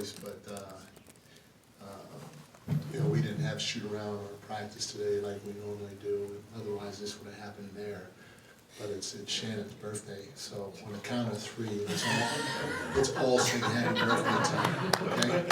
choice, but we didn't have shoot around or practice today like we normally do. Otherwise, this would have happened there. But it's Shannon's birthday, so on the count of three, let's all sing happy birthday to her. Okay,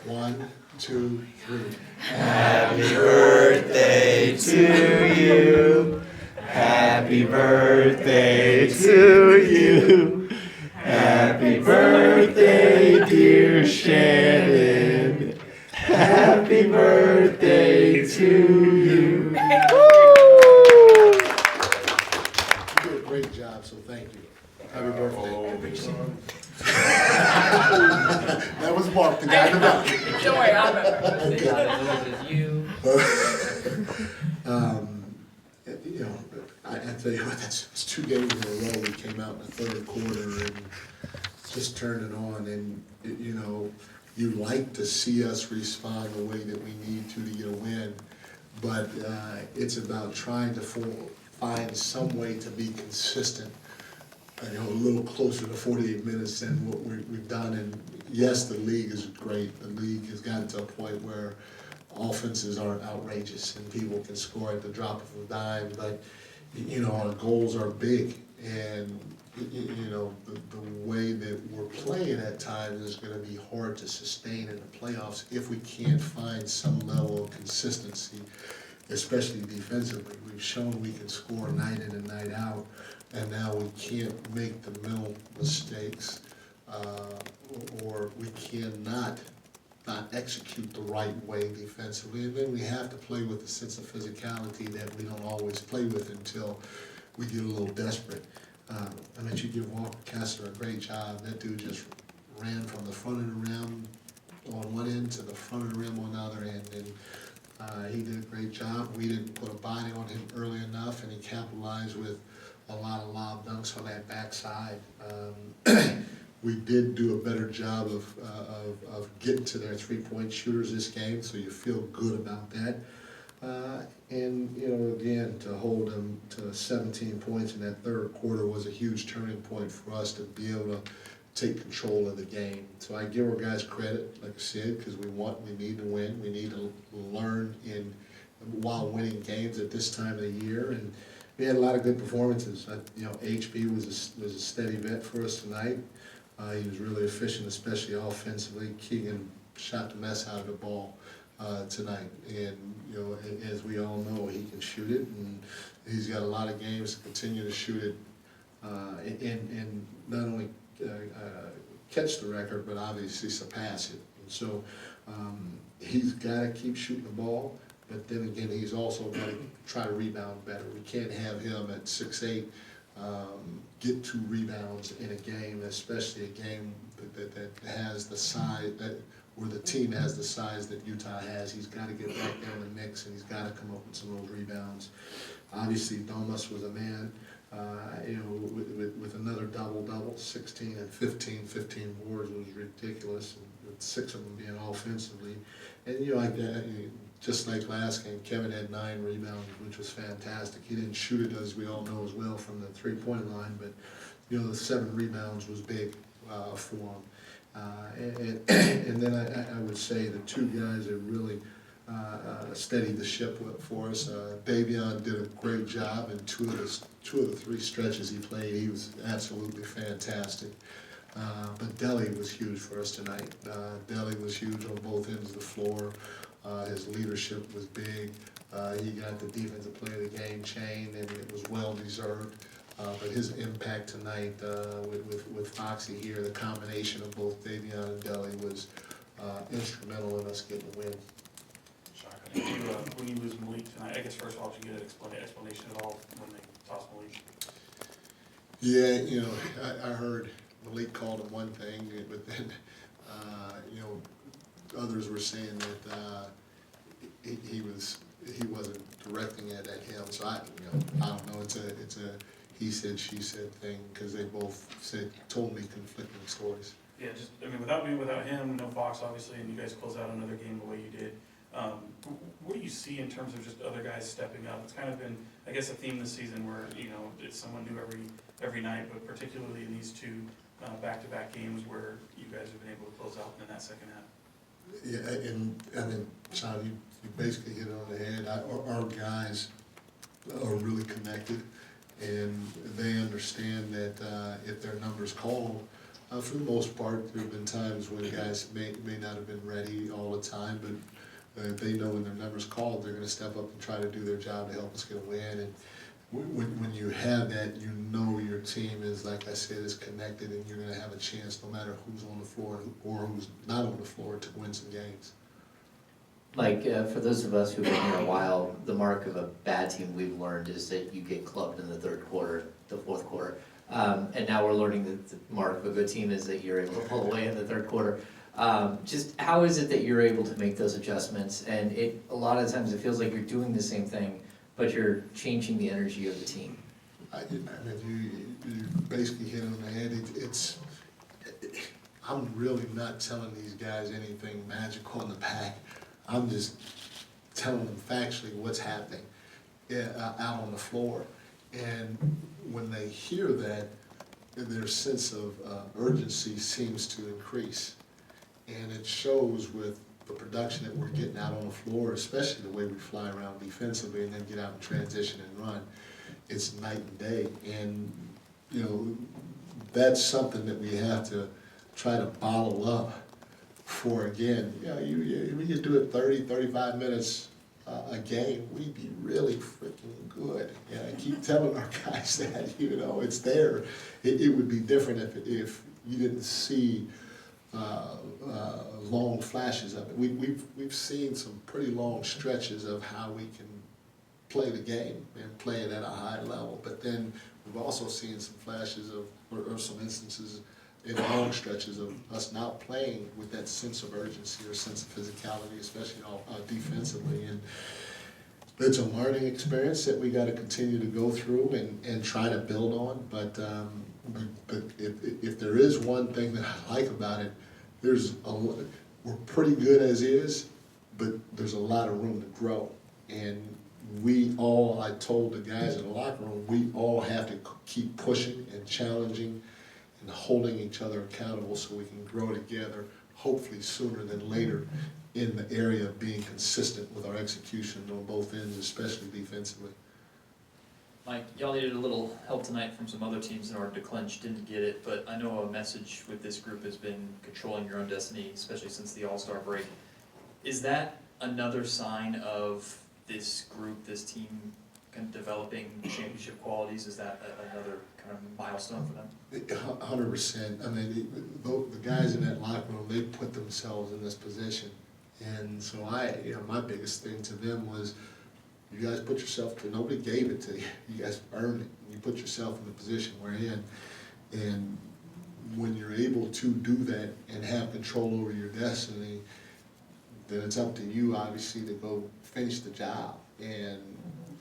1, 2, 3. Happy birthday to you. Happy birthday to you. Happy birthday, dear Shannon. Happy birthday to you. You did a great job, so thank you. Happy birthday. That was Mark, the guy in the back. Don't worry, I'll remember. You. I tell you what, it's 2 games in a row. We came out in the third quarter and just turned it on. And you like to see us respond the way that we need to get a win, but it's about trying to find some way to be consistent. A little closer to 48 minutes than what we've done. And yes, the league is great. The league has gotten to a point where offenses are outrageous and people can score at the drop of a dime. But our goals are big, and the way that we're playing at times is going to be hard to sustain in the playoffs if we can't find some level of consistency, especially defensively. We've shown we can score night in and night out, and now we can't make the mental mistakes, or we cannot not execute the right way defensively. And then we have to play with a sense of physicality that we don't always play with until we get a little desperate. You give Walker Kessler a great job. That dude just ran from the front of the rim on one end to the front of the rim on the other end. And he did a great job. We didn't put a body on him early enough, and he capitalized with a lot of lob dunks on that backside. We did do a better job of getting to their three-point shooters this game, so you feel good about that. And again, to hold them to 17 points in that third quarter was a huge turning point for us to be able to take control of the game. So I give our guys credit, like I said, because we need to win. We need to learn while winning games at this time of the year. And we had a lot of good performances. HB was a steady vet for us tonight. He was really efficient, especially offensively. Keegan shot the mess out of the ball tonight, and as we all know, he can shoot it, and he's got a lot of games to continue to shoot it, and not only catch the record, but obviously surpass it. And so he's got to keep shooting the ball, but then again, he's also got to try to rebound better. We can't have him at 6'8". Get 2 rebounds in a game, especially a game that has the size, where the team has the size that Utah has. He's got to get back there in the mix, and he's got to come up with some of those rebounds. Obviously, Domas was a man, with another double-double, 16 and 15 boards was ridiculous, and with 6 of them being offensively. And just like last game, Kevin had 9 rebounds, which was fantastic. He didn't shoot it, as we all know as well, from the three-point line, but the 7 rebounds was big for him. And then I would say the 2 guys that really steadied the ship for us. Davion did a great job in 2 of the 3 stretches he played. He was absolutely fantastic. But Delly was huge for us tonight. Delly was huge on both ends of the floor. His leadership was big. He got the defensive player of the game chain, and it was well deserved. But his impact tonight with Foxy here, the combination of both Davion and Delly was instrumental in us getting the win. When you lose Malik tonight, I guess first of all, did you get an explanation at all when they tossed Malik? Yeah, I heard Malik called him one thing, but then others were saying that he wasn't directing it at him. So I don't know. It's a he said, she said thing, because they both said totally conflicting stories. Yeah, without him, no Fox obviously, and you guys close out another game the way you did. What do you see in terms of just other guys stepping up? It's kind of been, I guess, a theme this season where it's someone new every night, but particularly in these two back-to-back games where you guys have been able to close out in that second half. Yeah, and I mean, Sean, you basically hit it on the head. Our guys are really connected, and they understand that if their number's called, for the most part, there have been times when guys may not have been ready all the time, but if they know when their number's called, they're gonna step up and try to do their job to help us get a win. And when you have that, you know your team is, like I said, is connected, and you're gonna have a chance no matter who's on the floor or who's not on the floor to win some games. Mike, for those of us who've been here a while, the mark of a bad team we've learned is that you get clubbed in the third quarter, the fourth quarter. And now we're learning that the mark of a good team is that you're able to pull away in the third quarter. Just how is it that you're able to make those adjustments? And a lot of times it feels like you're doing the same thing, but you're changing the energy of the team. I mean, you basically hit it on the head. I'm really not telling these guys anything magical in the back. I'm just telling them factually what's happening out on the floor. And when they hear that, their sense of urgency seems to increase. And it shows with the production that we're getting out on the floor, especially the way we fly around defensively and then get out and transition and run. It's night and day. And, you know, that's something that we have to try to bottle up for, again, we could do it 30, 35 minutes a game, we'd be really freaking good. And I keep telling our guys that, you know, it's there. It would be different if you didn't see long flashes of it. We've seen some pretty long stretches of how we can play the game and play it at a high level, but then we've also seen some flashes or some instances in long stretches of us not playing with that sense of urgency or sense of physicality, especially defensively. And it's a learning experience that we got to continue to go through and try to build on. But if there is one thing that I like about it, we're pretty good as is, but there's a lot of room to grow. And I told the guys in the locker room, we all have to keep pushing and challenging and holding each other accountable so we can grow together, hopefully sooner than later, in the area of being consistent with our execution on both ends, especially defensively. Mike, y'all needed a little help tonight from some other teams in order to clinch, didn't get it, but I know a message with this group has been controlling your own destiny, especially since the All-Star break. Is that another sign of this group, this team, kind of developing championship qualities? Is that another kind of milestone for them? 100%. I mean, the guys in that locker room, they put themselves in this position. And so my biggest thing to them was, you guys put yourself to, nobody gave it to you. You guys earned it. You put yourself in the position we're in. And when you're able to do that and have control over your destiny, then it's up to you, obviously, to go finish the job. And,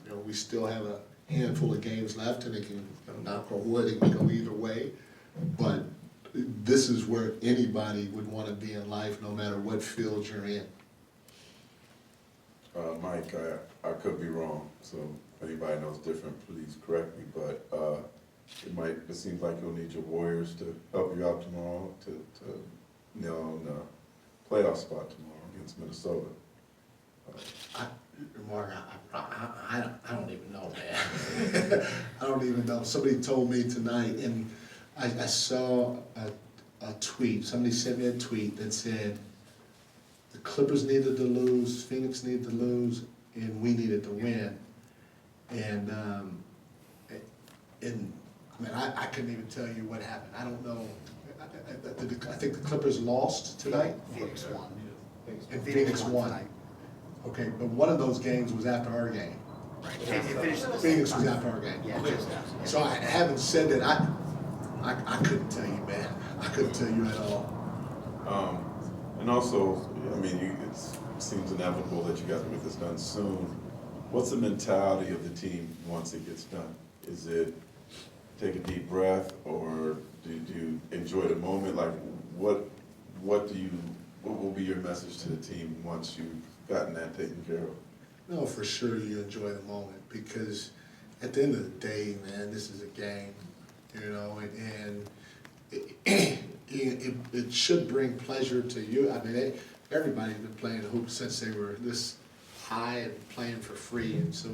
you know, we still have a handful of games left, and it can, knock on wood, it can go either way. But this is where anybody would want to be in life, no matter what field you're in. Mike, I could be wrong, so if anybody knows different, please correct me, but it seems like you'll need your Warriors to help you out tomorrow to nail on the playoff spot tomorrow against Minnesota. Mark, I don't even know, man. I don't even know. Somebody told me tonight, and I saw a tweet. Somebody sent me a tweet that said, the Clippers needed to lose, Phoenix needed to lose, and we needed to win. And I mean, I couldn't even tell you what happened. I don't know. I think the Clippers lost tonight. Phoenix won. And Phoenix won. Okay, but one of those games was after our game. Phoenix was after our game. Yeah, So I haven't said that. I couldn't tell you, man. I couldn't tell you at all. And also, I mean, it seems inevitable that you guys will get this done soon. What's the mentality of the team once it gets done? Is it take a deep breath, or do you enjoy the moment? Like, what will be your message to the team once you've gotten that taken care of? No, for sure you enjoy the moment, because at the end of the day, man, this is a game, you know, and it should bring pleasure to you. I mean, everybody's been playing hoops since they were this high and playing for free, and so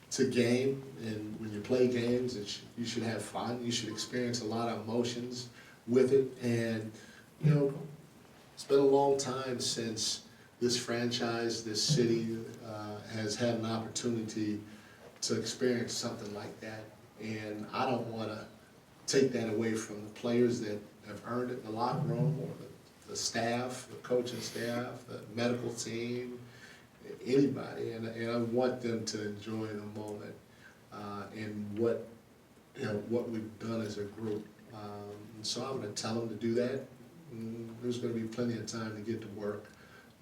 it's a game, and when you play games, you should have fun. You should experience a lot of emotions with it, and you know, it's been a long time since this franchise, this city, has had an opportunity to experience something like that, and I don't want to take that away from the players that have earned it in the locker room, or the staff, the coaching staff, the medical team, anybody, and I want them to enjoy the moment and what we've done as a group. And so I'm going to tell them to do that. And there's going to be plenty of time to get to work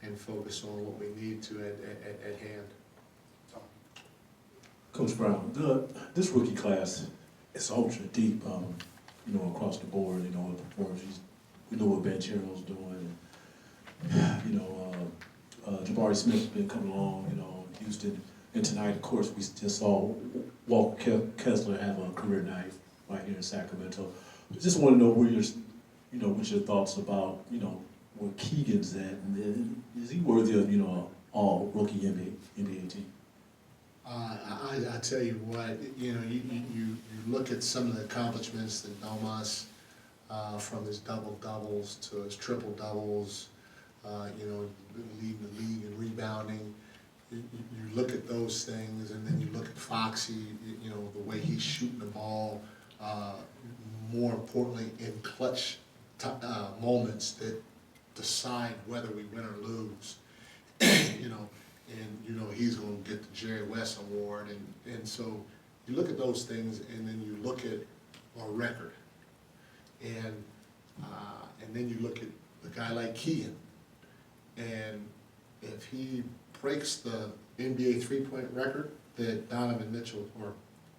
and focus on what we need to at hand. Coach Brown, this rookie class is ultra deep, across the board, the performances. We know what Banchero's doing. Jabari Smith's been coming along, Houston. And tonight, of course, we just saw Walker Kessler have a career night right here in Sacramento. I just want to know what's your thoughts about, where Keegan's at, and is he worthy of, all rookie NBA team? I tell you what, you look at some of the accomplishments that Domas, from his double-doubles to his triple-doubles, leading the league in rebounding. You look at those things, and then you look at Foxy, the way he's shooting the ball, more importantly, in clutch moments that decide whether we win or lose. And he's going to get the Jerry West Award, and so you look at those things, and then you look at our record, and then you look at a guy like Keegan, and if he breaks the NBA three-point record that Donovan Mitchell, or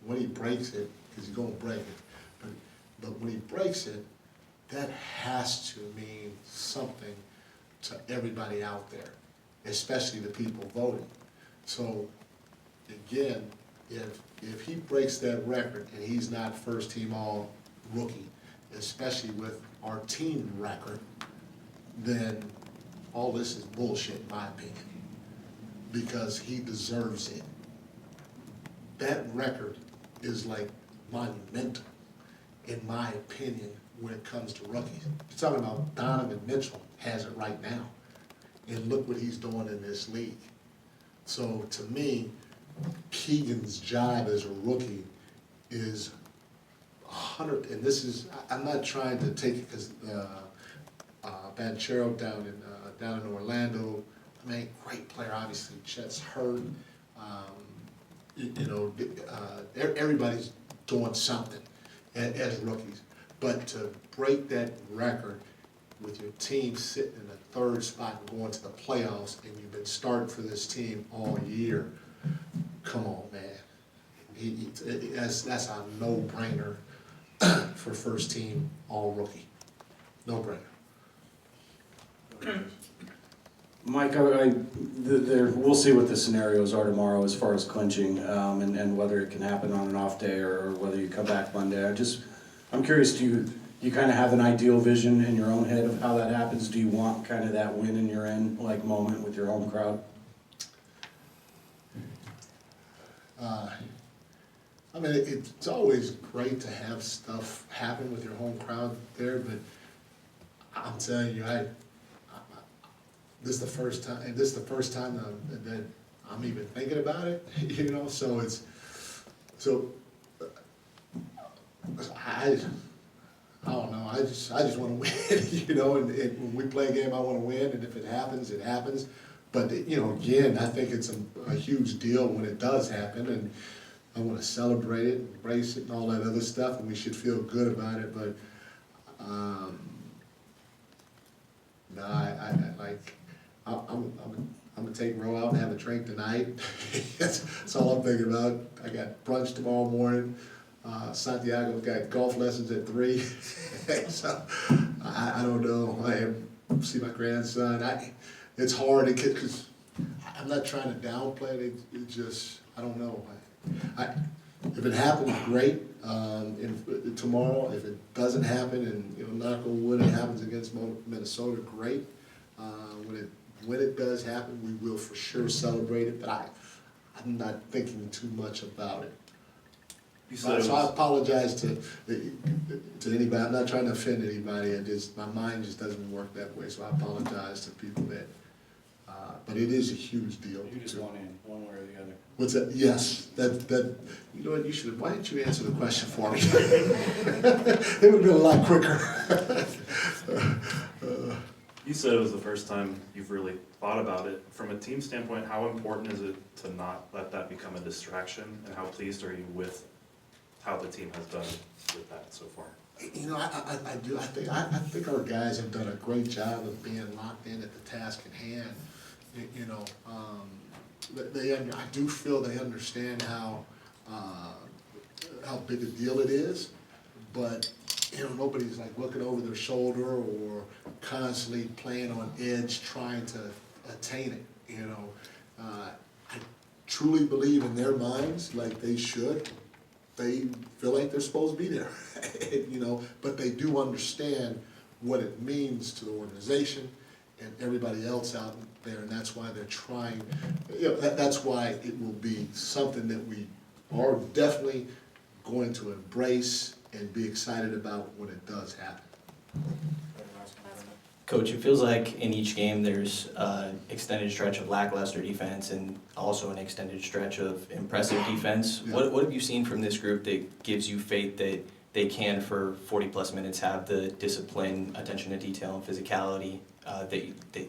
when he breaks it, because he's going to break it, but when he breaks it, that has to mean something to everybody out there, especially the people voting. So again, if he breaks that record and he's not first team all rookie, especially with our team record, then all this is bullshit in my opinion, because he deserves it. That record is like monumental in my opinion when it comes to rookies. You're talking about Donovan Mitchell has it right now, and look what he's doing in this league. So to me, Keegan's job as a rookie is 100, and this is, I'm not trying to take it because Banchero down in Orlando, I mean, great player, obviously. Chet's hurt. Everybody's doing something as rookies. But to break that record with your team sitting in the third spot and going to the playoffs, and you've been starting for this team all year, come on, man. That's a no-brainer for first team all rookie. No-brainer. Mike, we'll see what the scenarios are tomorrow as far as clinching, and whether it can happen on an off day or whether you come back Monday. I'm curious, do you kind of have an ideal vision in your own head of how that happens? Do you want kind of that win in your end like moment with your home crowd? I mean, it's always great to have stuff happen with your home crowd there, but I'm telling you, this is the first time that I'm even thinking about it, I don't know, I just want to win, and when we play a game, I want to win, and if it happens, it happens. But, again, I think it's a huge deal when it does happen, and I want to celebrate it, embrace it, and all that other stuff, and we should feel good about it, but, no, I'm gonna take Ro out and have a drink tonight. That's all I'm thinking about. I got brunch tomorrow morning. Santiago's got golf lessons at 3. So I don't know. I see my grandson. It's hard because I'm not trying to downplay it. It just, I don't know. If it happens, great. Tomorrow, if it doesn't happen, and knock on wood, it happens against Minnesota, great. When it does happen, we will for sure celebrate it. But I'm not thinking too much about it. So I apologize to anybody. I'm not trying to offend anybody. My mind just doesn't work that way. So I apologize to people that. But it is a huge deal. You just want in, one way or the other. What's that? Yes, that, you know what, you should, why didn't you answer the question for me? It would have been a lot quicker. You said it was the first time you've really thought about it. From a team standpoint, how important is it to not let that become a distraction? And how pleased are you with how the team has done with that so far? I do. I think our guys have done a great job of being locked in at the task at hand. I do feel they understand how big a deal it is, but nobody's like looking over their shoulder or constantly playing on edge trying to attain it. I truly believe in their minds, like they should. They feel like they're supposed to be there, but they do understand what it means to the organization and everybody else out there, and that's why they're trying. That's why it will be something that we are definitely going to embrace and be excited about when it does happen. Coach, it feels like in each game there's an extended stretch of lackluster defense and also an extended stretch of impressive defense. Yeah. What have you seen from this group that gives you faith that they can, for 40-plus minutes, have the discipline, attention to detail, and physicality that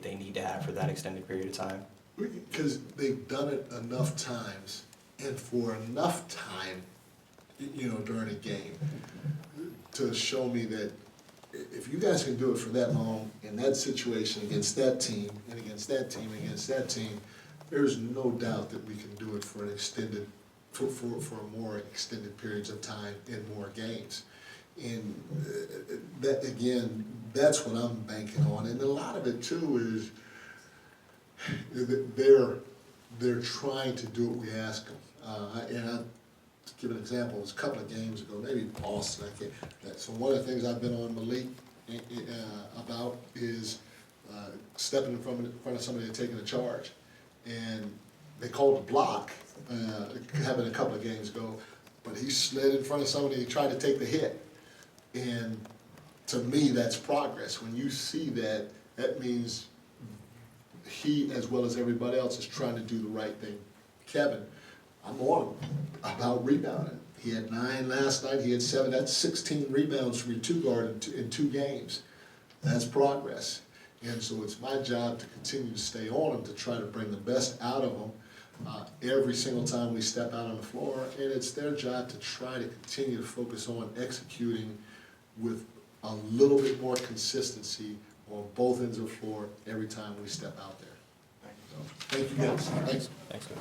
they need to have for that extended period of time? Because they've done it enough times, and for enough time, during a game, to show me that if you guys can do it for that long in that situation against that team and against that team and against that team, there's no doubt that we can do it for an extended, for more extended periods of time in more games. And that, again, that's what I'm banking on. And a lot of it too is they're trying to do what we ask them. And I'll give an example. It was a couple of games ago, maybe Boston. So one of the things I've been on Malik about is stepping in front of somebody and taking a charge. And they called a block, happened a couple of games ago, but he slid in front of somebody and he tried to take the hit. And to me, that's progress. When you see that, that means he, as well as everybody else, is trying to do the right thing. Kevin, I'm on him about rebounding. He had 9 last night, he had 7. That's 16 rebounds from your two-guard in 2 games. That's progress. And so it's my job to continue to stay on him, to try to bring the best out of him every single time we step out on the floor. And it's their job to try to continue to focus on executing with a little bit more consistency on both ends of the floor every time we step out there. Thank you guys. Thanks. Thanks, Coach.